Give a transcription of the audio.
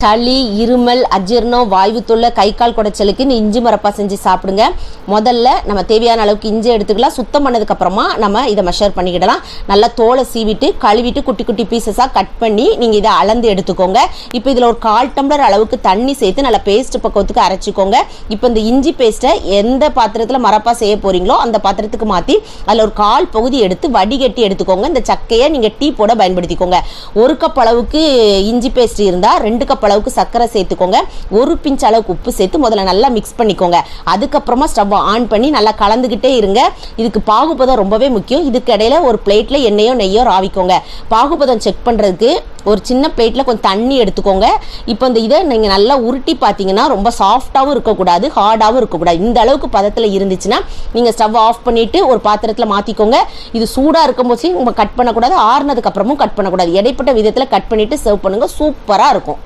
சளி, இருமல், அஜீரணம், வாய்வு தொல்லை, கை கால் குடைச்சலுக்கு இந்த இஞ்சி மரப்பா செஞ்சு சாப்பிடுங்க. முதல்ல நம்ம தேவையான அளவுக்கு இஞ்சி எடுத்துக்கலாம். சுத்தம் பண்ணதுக்கு அப்புறமா நம்ம இதை மெஷர் பண்ணிக்கிடலாம். நல்லா தோலை சீவிட்டு கழுவிட்டு குட்டி குட்டி பீசஸாக கட் பண்ணி நீங்கள் இதை அளந்து எடுத்துக்கோங்க. இப்போ இதில் ஒரு 1/4 டம்ளர் அளவுக்கு தண்ணி சேர்த்து நல்லா பேஸ்ட் பக்குவத்துக்கு அரைச்சிக்கோங்க. இப்போ இந்த இஞ்சி பேஸ்ட்டை எந்த பாத்திரத்தில் மரப்பா செய்ய போறீங்களோ அந்த பாத்திரத்துக்கு மாற்றி அதில் ஒரு 1/4 பகுதி எடுத்து வடிகட்டி எடுத்துக்கோங்க. இந்த சக்கையை நீங்கள் டீ போட பயன்படுத்திக்கோங்க. 1 கப் அளவுக்கு இஞ்சி பேஸ்ட் இருந்தால் 2 கப் அளவுக்கு சர்க்கரை சேர்த்துக்கோங்க. 1 பிஞ்ச் அளவுக்கு உப்பு சேர்த்து முதல்ல நல்லா மிக்ஸ் பண்ணிக்கோங்க. அதுக்கப்புறமா ஸ்டவ் ஆன் பண்ணி நல்லா கலந்துக்கிட்டே இருங்க. இதுக்கு பாகுபதம் ரொம்பவே முக்கியம். இதுக்கு இடையில ஒரு பிளேட்ல எண்ணெயோ நெய்யோ ராவிக்கோங்க. பாகுபதம் செக் பண்றதுக்கு ஒரு சின்ன பிளேட்ல கொஞ்சம் தண்ணி எடுத்துக்கோங்க. இப்போ இந்த இதை நீங்க நல்லா உருட்டி பார்த்தீங்கன்னா ரொம்ப சாஃப்டாகவும் இருக்கக்கூடாது, ஹார்டாகவும் இருக்கக்கூடாது. இந்த அளவுக்கு பதத்தில் இருந்துச்சுன்னா நீங்க ஸ்டவ் ஆஃப் பண்ணிட்டு ஒரு பாத்திரத்தில் மாத்திக்கோங்க. இது சூடா இருக்கும் போது நம்ம கட் பண்ணக்கூடாது, ஆறுனதுக்கு அப்புறமும் கட் பண்ணக்கூடாது. இடைப்பட்ட விதத்தில் கட் பண்ணிட்டு சர்வ் பண்ணுங்க. சூப்பரா இருக்கும்.